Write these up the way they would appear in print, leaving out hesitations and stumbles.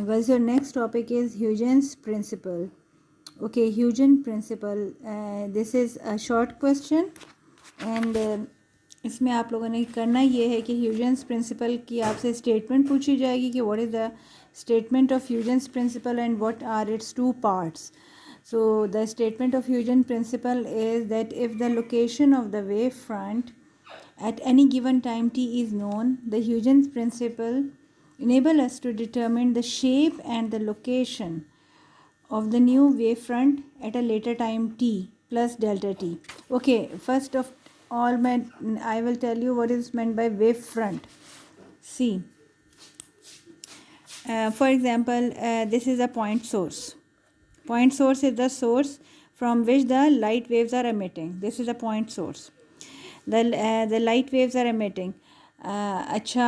Guys, your next topic is Huygens principle. Okay, Huygens principle. This is a short question and इसमें आप लोगों ने करना ये है कि ह्यूजेंस प्रिंसिपल की आपसे स्टेटमेंट पूछी जाएगी कि what is the statement of Huygens principle and what are its two parts. So the statement of Huygens principle is that if the location of the wave front at any given time t is known, the Huygens principle enable us to determine the shape and the location of the new wavefront at a later time t plus delta t. Okay, first of all, I will tell you what is meant by wavefront. See, for example, this is a point source. Point source is the source from which the light waves are emitting. This is a point source. The light waves are emitting. अच्छा,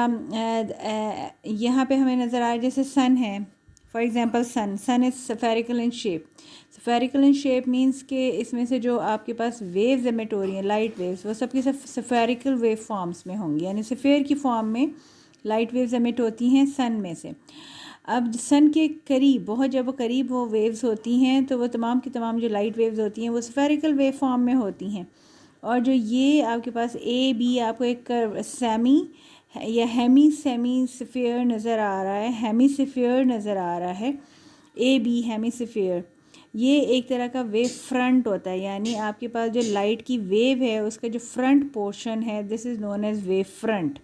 यहाँ पे हमें नज़र आ रहा है जैसे sun है. For example sun is spherical in shape. Spherical in shape means के इसमें से जो आपके पास वेव्स एमिट हो रही हैं, लाइट वेव्स, वो सबकी सब स्फेरिकल वेव फॉर्म्स में होंगी, यानी स्फेयर की फॉर्म में लाइट वेव्स एमिट होती हैं सन में से. अब सन के करीब, बहुत जब वो करीब वो वेव्स होती हैं तो वो तमाम की तमाम जो लाइट वेव्स होती हैं वो स्फेरिकल वेव फॉर्म में होती हैं. और जो ये आपके पास ए बी आपको एक सेमी या सेमी स्फीयर नज़र आ रहा है, हेमी स्फीयर नज़र आ रहा है, ए बी हेमी स्फीयर, ये एक तरह का वेव फ्रंट होता है. यानी आपके पास जो लाइट की वेव है उसका जो फ्रंट पोर्शन है, this is known as wave front.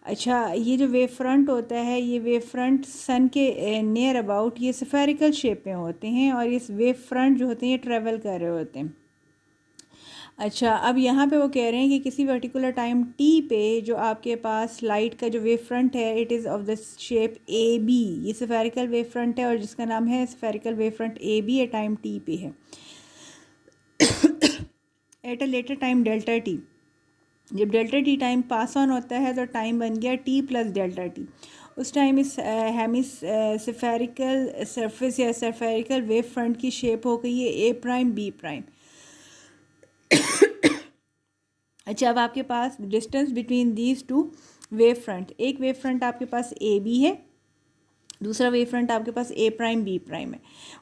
अच्छा, ये जो वेव फ्रंट होता है, ये वेव फ्रंट सन के नियर अबाउट ये स्फेरिकल शेप में होते हैं और ये वेव फ्रंट जो होते हैं ये ट्रेवल कर रहे होते हैं. अच्छा, अब यहाँ पे वो कह रहे हैं कि किसी पर्टिकुलर टाइम टी पे जो आपके पास लाइट का जो वेव फ्रंट है, it is of the shape A B. ये स्फेरिकल वेव फ्रंट है और जिसका नाम है spherical wave front A B, a time T पे है. At a later time delta T, जब delta T time pass on होता है तो टाइम बन गया टी प्लस डेल्टा टी. उस टाइम इस हेमी स्फेरिकल सरफेस या स्फेरिकल वेव फ्रंट की शेप हो गई है ए प्राइम बी प्राइम. अच्छा, अब आपके पास distance between these two wave front, एक वेव फ्रंट आपके पास ए बी है, दूसरा वेव फ्रंट आपके पास ए प्राइम बी प्राइम है.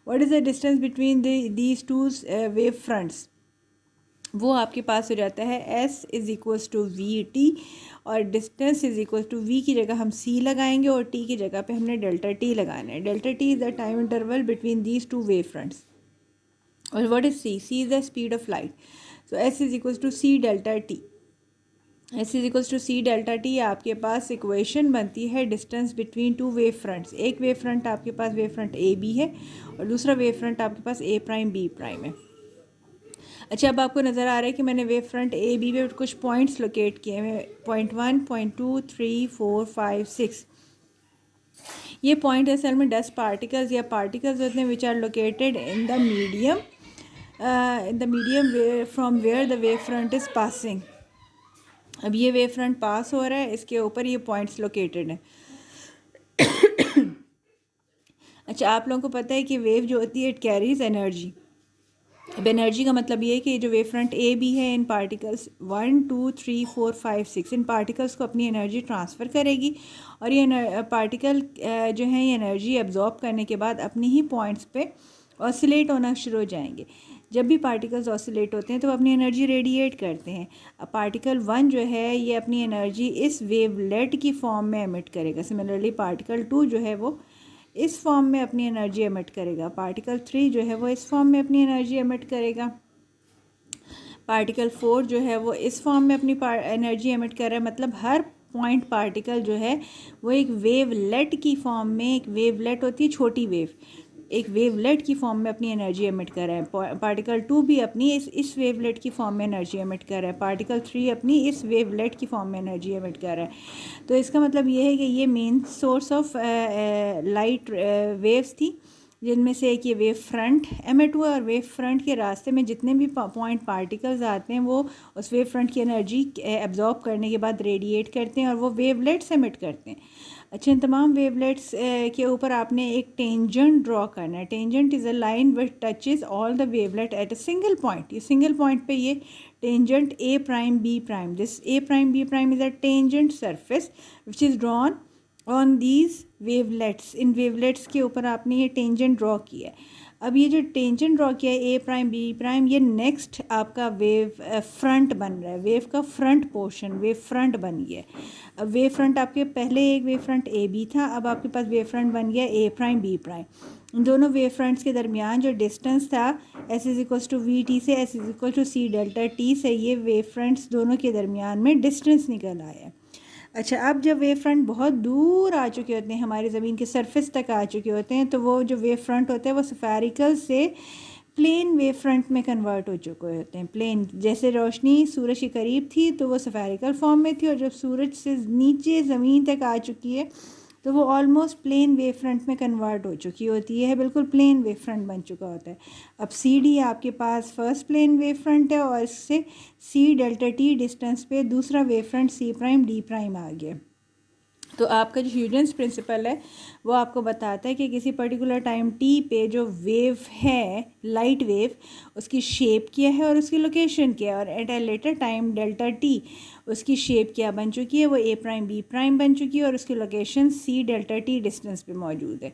What is the distance between these two wave fronts? वो आपके पास हो जाता है S is equals to V T, और distance is equals to V की जगह हम सी लगाएंगे और टी की जगह पे हमने डेल्टा टी लगाना है. Delta T is the time interval between these two wave fronts. और what is C? C is the speed of light. So S is equals to C delta T. S is equals to C delta T आपके पास equation बनती है distance between two wave fronts. एक wave front आपके पास wave front A B है और दूसरा वेव फ्रंट आपके पास ए प्राइम बी प्राइम है. अच्छा, अब आपको नज़र आ रहा है कि मैंने वेव फ्रंट ए बी पे कुछ पॉइंट्स लोकेट किए हैं. Point 1, point 2, 3, 4, 5, 6. ये पॉइंट असल में डस्ट पार्टिकल्स या पार्टिकल्स होते हैं which are located in the medium from where the wave front is passing. अब ये वेव फ्रंट पास हो रहा है, इसके ऊपर ये पॉइंट्स लोकेटेड हैं. अच्छा, आप लोगों को पता है कि वेव जो होती है इट कैरीज एनर्जी. अब एनर्जी का मतलब ये है कि जो वेव फ्रंट ए बी है, इन पार्टिकल्स 1, 2, 3, 4, 5, 6, इन पार्टिकल्स को अपनी एनर्जी ट्रांसफ़र करेगी और ये पार्टिकल जो है ये एनर्जी एब्जॉर्ब करने के बाद अपनी ही पॉइंट्स पे ऑसिलेट होना शुरू हो जाएंगे. जब भी पार्टिकल्स ऑसिलेट होते हैं तो वो अपनी एनर्जी रेडिएट करते हैं. अब पार्टिकल 1 जो है ये अपनी एनर्जी इस वेवलेट की फॉर्म में एमिट करेगा. सिमिलरली पार्टिकल 2 जो है वो इस फॉर्म में अपनी एनर्जी एमिट करेगा. पार्टिकल 3 जो है वो इस फॉर्म में अपनी एनर्जी एमिट करेगा. पार्टिकल 4 जो है वो इस फॉर्म में अपनी एनर्जी एमिट कर रहा है. मतलब हर पॉइंट पार्टिकल जो है वो एक वेवलेट की फॉर्म में, एक वेवलेट होती है छोटी वेव, एक वेवलेट की फॉर्म में अपनी एनर्जी एमिट कर रहा है. पार्टिकल 2 भी अपनी इस वेवलेट की फॉर्म में एनर्जी एमिट कर रहा है. पार्टिकल 3 अपनी इस वेवलेट की फॉर्म में एनर्जी एमिट कर रहा है. तो इसका मतलब ये है कि ये main source of light waves थी, जिनमें से एक ये वेव फ्रंट एमिट हुआ और वेव फ्रंट के रास्ते में जितने भी पॉइंट पार्टिकल्स आते हैं वो उस वेव फ्रंट की एनर्जी एब्जॉर्ब करने के बाद रेडिएट करते हैं और वो वेवलेट्स एमिट करते हैं. अच्छा, इन तमाम वेवलेट्स के ऊपर आपने एक टेंजेंट ड्रॉ करना है. Tangent is a line which touches all the wavelet at a single point. ये सिंगल पॉइंट पे ये tangent A prime B prime, this A prime B prime is a tangent surface which is drawn on these wavelets, इन wavelets के ऊपर आपने ये tangent draw किया है। अब ये जो टेंजेंट ड्रॉ किया है ए प्राइम बी प्राइम, ये नेक्स्ट आपका वेव फ्रंट बन रहा है, वेव का फ्रंट पोर्शन वेव फ्रंट बन गया है। अब वेव फ्रंट आपके पहले एक वेव फ्रंट ए बी था, अब आपके पास वेव फ्रंट बन गया ए प्राइम बी प्राइम। इन दोनों वेव फ्रंट्स के दरमियान जो डिस्टेंस था S is equal to V T से S is equal to C delta T से, ये वेव फ्रंट्स दोनों के दरमियान में डिस्टेंस निकल आया। अच्छा, अब जब वेव फ्रंट बहुत दूर आ चुके होते हैं, हमारी ज़मीन के सरफेस तक आ चुके होते हैं, तो वो जो वेव फ्रंट होते हैं वो स्फेरिकल से प्लेन वेव फ्रंट में कन्वर्ट हो चुके होते हैं। प्लेन, जैसे रोशनी सूरज के करीब थी तो वो स्फेरिकल फॉर्म में थी, और जब सूरज से नीचे ज़मीन तक आ चुकी है तो वो ऑलमोस्ट प्लेन वेव फ्रंट में कन्वर्ट हो चुकी होती है, बिल्कुल प्लेन वेव फ्रंट बन चुका होता है। अब सी डी आपके पास फर्स्ट प्लेन वेव फ्रंट है, और इससे सी डेल्टा टी डिस्टेंस पे दूसरा wave front C prime D prime आ गया। तो आपका जो ह्यूजेंस प्रिंसिपल है वो आपको बताता है कि किसी पर्टिकुलर टाइम टी पे जो वेव है, लाइट वेव, उसकी शेप क्या है और उसकी लोकेशन क्या है, और at a later time delta T उसकी शेप क्या बन चुकी है, वो ए प्राइम बी प्राइम बन चुकी है, और उसकी location C delta T distance पे मौजूद है।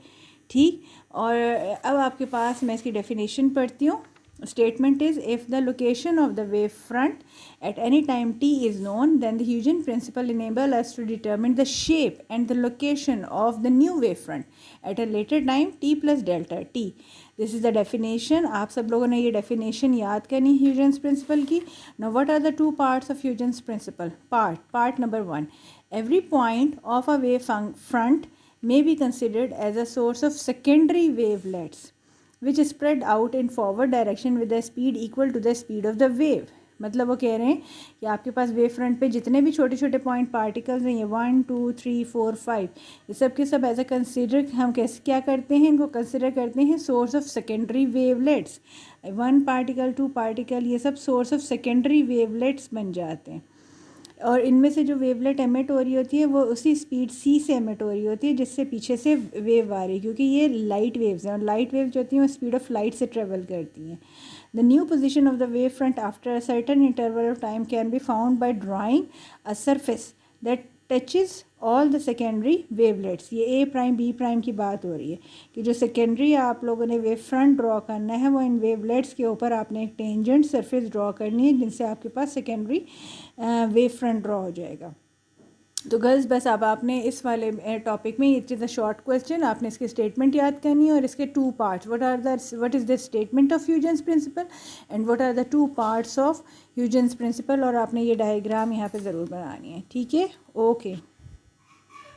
ठीक, और अब आपके पास मैं इसकी डेफिनेशन पढ़ती हूँ। Statement is, if the location of the wave front at any time t is known, then the Huygens principle enable us to determine the shape and the location of the new wave front at a later time t plus delta t. This is the definition. आप सब लोगों ने ये definition याद करनी है Huygens principle की. Now what are the two parts of Huygens principle? Part number 1. Every point of a wave front may be considered as a source of secondary wavelets which spread out in forward direction with the speed equal to the speed of the wave. मतलब वो कह रहे हैं कि आपके पास wave front पे जितने भी छोटे छोटे पॉइंट पार्टिकल्स हैं, ये 1 2 3 4 5, ये सब के सब एज अ कंसिडर, हम कैसे क्या करते हैं, इनको कंसिडर करते हैं source of secondary wavelets. 1 particle 2 particle, ये सब सोर्स ऑफ सेकेंडरी वेवलेट्स बन जाते हैं, और इनमें से जो वेवलेट एमिट हो रही होती है वो उसी स्पीड सी से एमिट हो रही होती है जिससे पीछे से वेव आ रही है, क्योंकि ये लाइट वेव्स हैं, और लाइट वेव जो होती हैं वो स्पीड ऑफ लाइट से ट्रेवल करती हैं। The new position of the wave front after a certain interval of time can be found by drawing a surface that touches all the secondary wavelets. ये ए prime B prime की बात हो रही है कि जो सेकेंडरी आप लोगों ने वेव फ्रंट ड्रॉ करना है, वो इन वेवलेट्स के ऊपर आपने एक टेंजेंट सरफेस ड्रॉ करनी है जिनसे आपके पास सेकेंडरी वेव फ्रंट ड्रॉ हो जाएगा। तो गर्ल्स, बस अब आपने इस वाले टॉपिक में, it is a short question, आपने इसके स्टेटमेंट याद करनी है और इसके 2 parts, what is the statement of Huygens principle and what are the 2 parts of Huygens principle, और आपने ये डायग्राम यहाँ पे ज़रूर बनानी है। ठीक है, ओके।